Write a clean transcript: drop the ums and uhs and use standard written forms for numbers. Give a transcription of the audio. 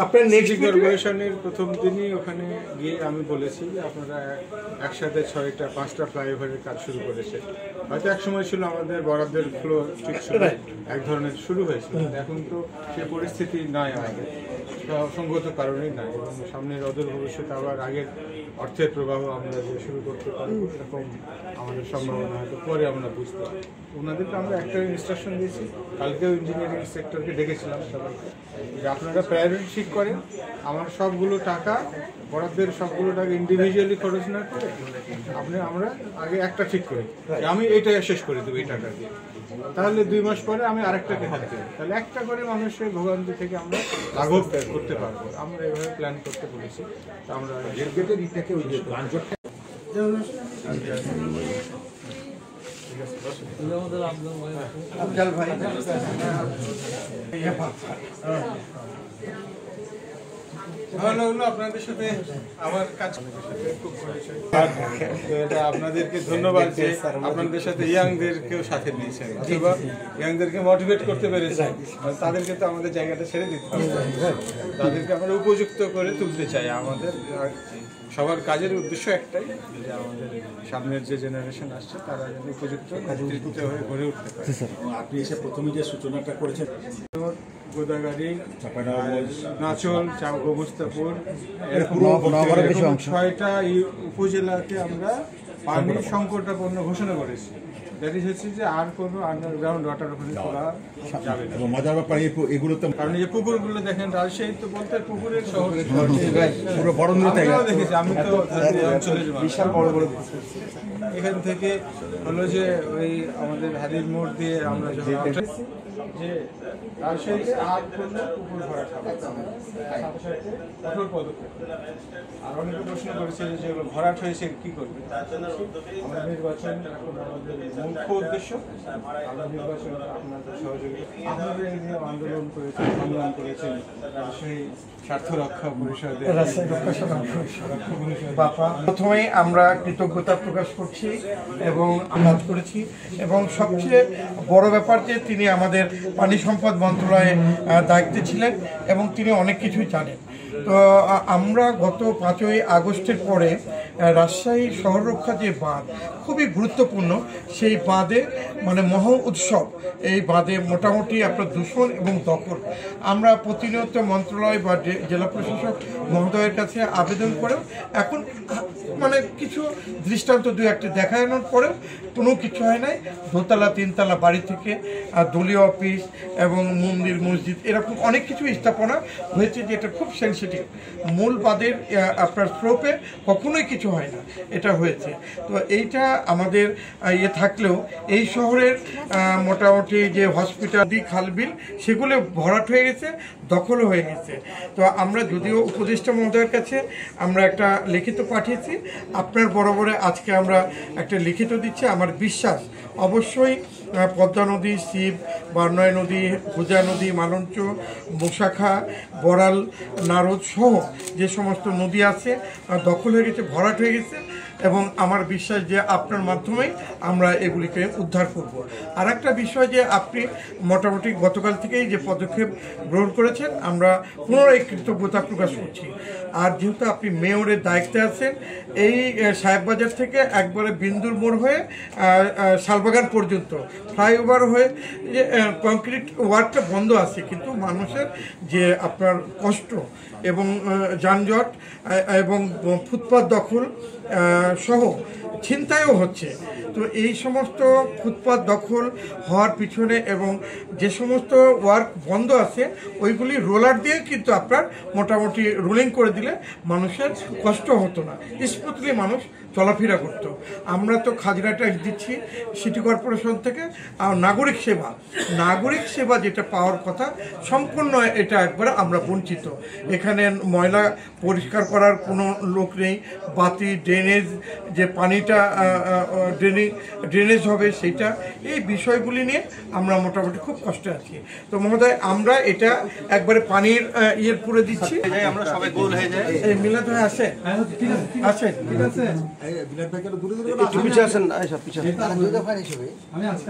আপনার নেক্সট কর্পোরেশনের প্রথম দিনই ওখানে গিয়ে আমি বলেছি যে আপনারা একসাথে 6টা 5টা ফ্লাইওভারের কাজ শুরু করেছে। হয়তো এক সময় ছিল আমাদের বরাদ্দের ফ্লো ঠিক ছিল, এক ধরনের শুরু হয়েছিল, এখন তো সে পরিস্থিতি নাই আমাদের, অসংগত কারণেই নাই, এবং সামনের অদূর ভবিষ্যতে আবার আগের অর্থের প্রবাহ আমরা যে শুরু করতে পারবো এরকম আমাদের সম্ভাবনা হয়তো পরে আমরা বুঝতে পারি। ওনাদেরকে আমরা একটা ইনস্ট্রাকশন দিয়েছি, কালকেও ইঞ্জিনিয়ারিং সেক্টরকে ডেকেছিলাম সবাইকে, যে আপনারা প্রায়োরিটি ঠিক করেন, আমার সবগুলো টাকা বরাদ্দের সবগুলো টাকা ইন্ডিভিজুয়ালি খরচ না করে আমরা আগে একটা ঠিক করি, আমি এটা শেষ করে দেবো এই টাকা দিয়ে, তাহলে 2 মাস পরে আমি আরেকটাকে হাত দেবো, তাহলে একটা করে মানুষের ভোগান্তি থেকে আমরা লাঘব করতে পারবো। আমরা এভাবে প্ল্যান করতে বলেছি। আমরা গেটের ইটাকে ওই যে ভালো লাগলো আপনাদের সাথে আমার কাজ, এটা আপনাদেরকে ধন্যবাদ যে আপনাদের সাথে ইয়াংদেরকেও সাথে নিয়েছেন, অথবা ইয়াংদেরকে মোটিভেট করতে পেরেছেন। তাদেরকে তো আমাদের জায়গাটা ছেড়ে দিতে হবে, তাদেরকে আমরা উপযুক্ত করে তুলতে চাই। আমাদের সবার কাজের উদ্দেশ্য একটাই, যে আমাদের সামনের যে জেনারেশন আসছে তারা যেন উপযুক্ত নেতৃত্ব হয়ে গড়ে উঠতে পারে। আপনি এসে প্রথমে যে সূচনাটা করেছেন, গোদাগাড়ি, নাচল, গোমস্তাপুর, 6টা উপজেলাকে আমরা পানি সংকটাপন্ন ঘোষণা করেছি। দ্যাট ইজ হচ্ছে যে আর কোনো আন্ডারগ্রাউন্ড ওয়াটার ওখানে করা যাবে না। মজার ব্যাপার এগুলো তো, কারণ এই যে পুকুরগুলো দেখেন, রাজশাহী তো বলতে পুকুরের শহর, পুরো বড় দেখেছি আমি তো অঞ্চলের বিশাল বড় বড় এখান থেকে হলো যে ওই আমাদের হাদির মোড় দিয়ে আমরা যে রাজশাহীতে আর কোনো পুকুর ভরাট হবে কঠোর পদক্ষেপ। আর অনেকে প্রশ্ন করেছে যে যেগুলো ভরাট হয়েছে কি করবে। আমরা নির্বাচন এখন আমাদের মুখ্য উদ্দেশ্য, আমরা নির্বাচন আপনাদের সহযোগিতা, আপনাদের এই নিয়ে আন্দোলন করেছেন, সংগ্রাম করেছেন, রাজশাহী স্বার্থ রক্ষা পরিষদের প্রথমেই আমরা কৃতজ্ঞতা প্রকাশ করছি এবং কাজ করেছি, এবং সবচেয়ে বড় ব্যাপার যে তিনি আমাদের পানি সম্পদ মন্ত্রণালয়ে দায়িত্বে ছিলেন এবং তিনি অনেক কিছুই জানেন। তো আমরা গত 5ই আগস্টের পরে রাজশাহী শহর রক্ষা যে বাঁধ খুবই গুরুত্বপূর্ণ, সেই বাঁধে মানে মহা উৎসব, এই বাঁধে মোটামুটি আপনার দূষণ এবং দখল আমরা প্রতিনিয়ত মন্ত্রণালয় বা জেলা প্রশাসক মহোদয়ের কাছে আবেদন করেও এখন মানে কিছু দৃষ্টান্ত 2-1টি দেখানোর পরেও কোনো কিছু হয় নাই। 2তলা 3তলা বাড়ি থেকে দলীয় অফিস এবং মন্দির মসজিদ এরকম অনেক কিছু স্থাপনা হয়েছে, যেটা খুব সেন্সিটিভ। মূল বাঁধের আপনার স্রোপে কখনোই কিছু হয় না, এটা হয়েছে। তো এইটা আমাদের থাকলেও এই শহরের মোটামুটি যে হসপিটাল, খালবিল সেগুলো ভরাট হয়ে গেছে, দখলও হয়ে গেছে। তো আমরা যদিও উপদেষ্টা মহোদয়ের কাছে আমরা একটা লিখিত পাঠিয়েছি, আপনার বরাবরে আজকে আমরা একটা লিখিত দিচ্ছি। আমার বিশ্বাস অবশ্যই পদ্মা নদী, শিব, বারনয় নদী, পূজা নদী, মালঞ্চ, মোশাখা, বড়াল, নারদ সহ যে সমস্ত নদী আছে দখল হয়ে গেছে, ভরাট হয়ে গেছে, এবং আমার বিশ্বাস যে আপনার মাধ্যমেই আমরা এগুলিকে উদ্ধার করব। আর একটা বিষয় যে আপনি মোটামুটি গতকাল থেকেই যে পদক্ষেপ গ্রহণ করেছেন, আমরা পুনরায় কৃতজ্ঞতা প্রকাশ করছি। আর যেহেতু আপনি মেয়রের দায়িত্বে আছেন, এই সাহেববাজার থেকে একবারে বিন্দুর মোড় হয়ে শালবাগান পর্যন্ত ফ্লাইওভার হয়ে যে কংক্রিট ওয়ার্কটা বন্ধ আছে, কিন্তু মানুষের যে আপনার কষ্ট এবং যানজট এবং ফুটপাত দখল সহ ছিনতাইও হচ্ছে। তো এই সমস্ত ফুটপাত দখল হওয়ার পিছনে এবং যে সমস্ত ওয়ার্ক বন্ধ আছে ওইগুলি রোলার দিয়ে কিন্তু আপনার মোটামুটি রোলিং করে দিলে মানুষের কষ্ট হতো না, স্মুথলি মানুষ চলাফেরা করতো। আমরা তো খাজনা ট্যাক্স দিচ্ছি সিটি কর্পোরেশন থেকে, আর নাগরিক সেবা যেটা পাওয়ার কথা সম্পূর্ণ এটা একবারে আমরা বঞ্চিত। এখানে ময়লা পরিষ্কার করার কোনো লোক নেই, বাতি, ড্রেনেজ, যে পানিটা ড্রেনেজ হবে সেটা, এই বিষয়গুলি নিয়ে আমরা মোটামুটি খুব কষ্টে আছি। তো মহোদয়, আমরা এটা একবারে পানির ইয়ের পুরে দিচ্ছি, আমরা সবাই গোল হয়ে যাই। এই মিলাদ হয়ে আসে আছে, ঠিক আছে। একটু পিছিয়ে আসেন, আমি আছি।